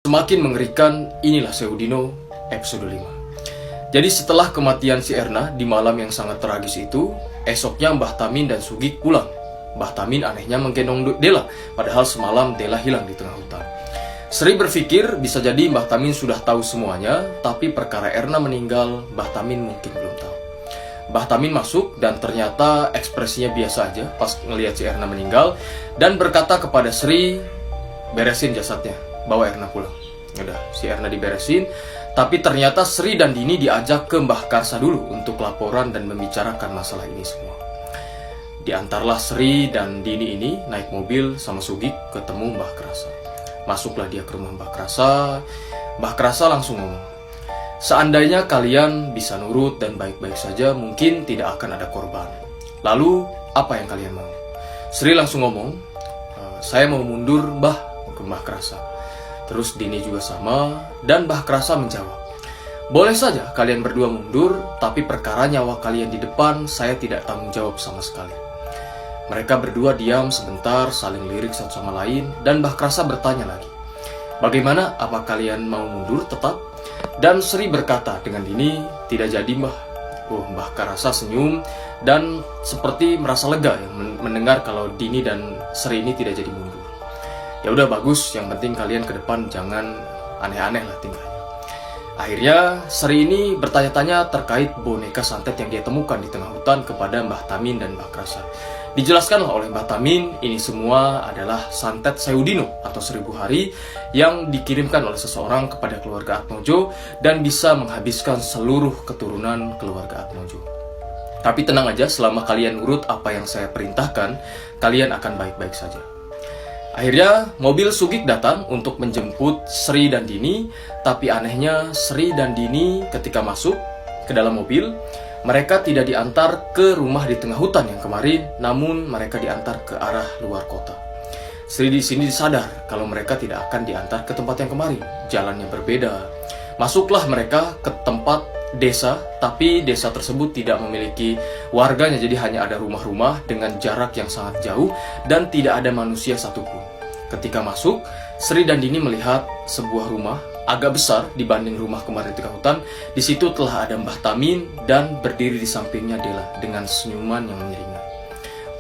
Semakin mengerikan, inilah Seudino episode 5. Jadi setelah kematian si Erna di malam yang sangat tragis itu, esoknya Mbah Tamin dan Sugik pulang. Mbah Tamin anehnya menggendong Dela, padahal semalam Dela hilang di tengah hutan. Sri berpikir bisa jadi Mbah Tamin sudah tahu semuanya, tapi perkara Erna meninggal, Mbah Tamin mungkin belum tahu. Mbah Tamin masuk dan ternyata ekspresinya biasa aja pas ngelihat si Erna meninggal dan berkata kepada Sri, beresin jasadnya, bawa Erna pulang. Udah, si Erna diberesin, tapi ternyata Sri dan Dini diajak ke Mbah Karsa dulu untuk laporan dan membicarakan masalah ini semua. Diantarlah Sri dan Dini ini naik mobil sama Sugik ketemu Mbah Karsa. Masuklah dia ke rumah Mbah Karsa. Mbah Karsa langsung ngomong, seandainya kalian bisa nurut dan baik-baik saja, mungkin tidak akan ada korban. Lalu, apa yang kalian mau? Sri langsung ngomong, saya mau mundur Mbah, ke Mbah Karsa. Terus Dini juga sama, dan Mbah Karsa menjawab, boleh saja kalian berdua mundur, tapi perkara nyawa kalian di depan saya tidak tanggung jawab sama sekali. Mereka berdua diam sebentar, saling lirik satu sama lain, dan Mbah Karsa bertanya lagi, bagaimana, apa kalian mau mundur tetap? Dan Sri berkata dengan Dini, tidak jadi Mbah. Mbah Karsa senyum dan seperti merasa lega yang mendengar kalau Dini dan Sri ini tidak jadi mundur. Ya udah bagus, yang penting kalian ke depan jangan aneh-aneh lah tingkahnya. Akhirnya Sri ini bertanya-tanya terkait boneka santet yang dia temukan di tengah hutan kepada Mbah Tamin dan Mbah Karsa. Dijelaskanlah oleh Mbah Tamin, ini semua adalah santet Seudino atau 1000 hari yang dikirimkan oleh seseorang kepada keluarga Atmojo dan bisa menghabiskan seluruh keturunan keluarga Atmojo. Tapi tenang aja, selama kalian urut apa yang saya perintahkan, kalian akan baik-baik saja. Akhirnya mobil Sugik datang untuk menjemput Sri dan Dini, tapi anehnya Sri dan Dini ketika masuk ke dalam mobil, mereka tidak diantar ke rumah di tengah hutan yang kemarin, namun mereka diantar ke arah luar kota. Sri di sini sadar kalau mereka tidak akan diantar ke tempat yang kemarin, jalannya berbeda. Masuklah mereka ke tempat desa, tapi desa tersebut tidak memiliki warganya, jadi hanya ada rumah-rumah dengan jarak yang sangat jauh dan tidak ada manusia satupun. Ketika masuk, Sri dan Dini melihat sebuah rumah agak besar dibanding rumah kemarin di tengah hutan. Di situ telah ada Mbah Tamin dan berdiri di sampingnya Dela dengan senyuman yang menyeringai.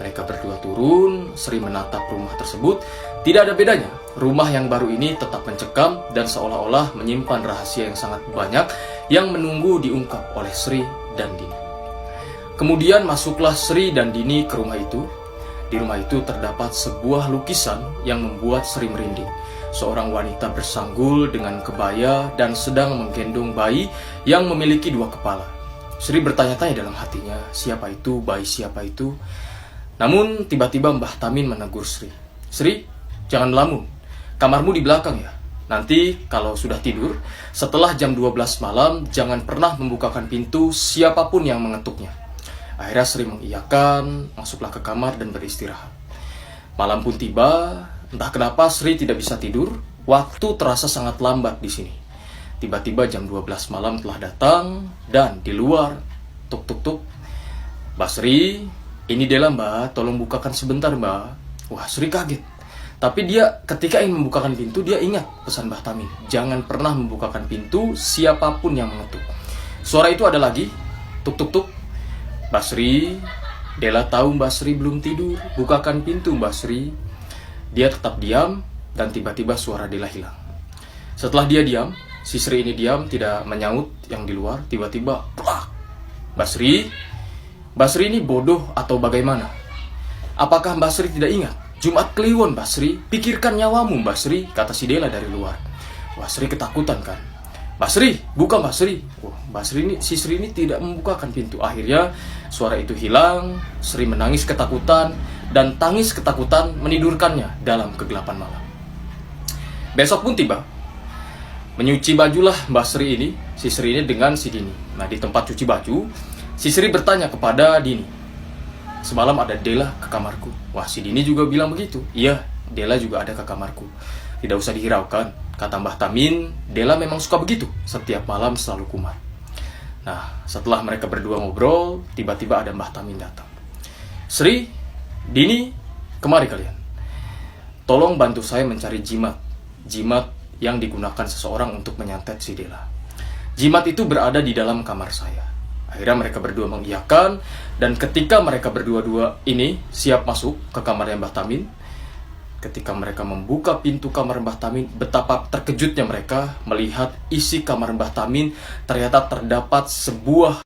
Mereka berdua turun, Sri menatap rumah tersebut. Tidak ada bedanya, rumah yang baru ini tetap mencekam dan seolah-olah menyimpan rahasia yang sangat banyak yang menunggu diungkap oleh Sri dan Dini. Kemudian masuklah Sri dan Dini ke rumah itu. Di rumah itu terdapat sebuah lukisan yang membuat Sri merinding. Seorang wanita bersanggul dengan kebaya dan sedang menggendong bayi yang memiliki 2 kepala. Sri bertanya-tanya dalam hatinya, siapa itu, bayi siapa itu? Namun tiba-tiba Mbah Tamin menegur Sri. Sri, jangan melamun. Kamarmu di belakang ya. Nanti kalau sudah tidur, setelah jam 12 malam, jangan pernah membukakan pintu siapapun yang mengetuknya. Akhirnya Sri mengiyakan, masuklah ke kamar dan beristirahat. Malam pun tiba, entah kenapa Sri tidak bisa tidur, waktu terasa sangat lambat di sini. Tiba-tiba jam 12 malam telah datang, dan di luar, tuk-tuk-tuk. Mbak Sri, ini Dela Mbak, tolong bukakan sebentar Mbak. Wah, Sri kaget. Tapi dia ketika ingin membukakan pintu, dia ingat pesan Mbah Tamin. Jangan pernah membukakan pintu siapapun yang mengetuk. Suara itu ada lagi, tuk-tuk-tuk. Mbak Sri, Dela tahu Mbak Sri belum tidur. Bukakan pintu Mbak Sri. Dia tetap diam dan tiba-tiba suara Dela hilang. Setelah dia diam, si Sri ini diam tidak menyaut yang di luar. Tiba-tiba, plak. Mbak Sri ini bodoh atau bagaimana? Apakah Mbak Sri tidak ingat? Jumat Kliwon Mbak Sri, pikirkan nyawamu Mbak Sri, kata si Dela dari luar. Wah, Sri ketakutan kan. Mbak Sri, buka Mbak Sri. Mbak Sri ini, si Sri ini tidak membukakan pintu. Akhirnya suara itu hilang, Sri menangis ketakutan, dan tangis ketakutan menidurkannya dalam kegelapan malam. Besok pun tiba. Menyuci bajulah Mbak Sri ini, si Sri ini dengan si Dini. Nah, di tempat cuci baju, si Sri bertanya kepada Dini, semalam ada Dela ke kamarku. Wah, si Dini juga bilang begitu. Iya, Dela juga ada ke kamarku. Tidak usah dihiraukan, kata Mbah Tamin, Dela memang suka begitu, setiap malam selalu kumat. Nah, setelah mereka berdua ngobrol, tiba-tiba ada Mbah Tamin datang. Sri, Dini, kemari kalian. Tolong bantu saya mencari jimat yang digunakan seseorang untuk menyantet si Della. Jimat itu berada di dalam kamar saya. Akhirnya mereka berdua mengiyakan, dan ketika mereka berdua-dua ini siap masuk ke kamarnya Mbah Tamin, ketika mereka membuka pintu kamar Mbah Tamin, betapa terkejutnya mereka melihat isi kamar Mbah Tamin ternyata terdapat sebuah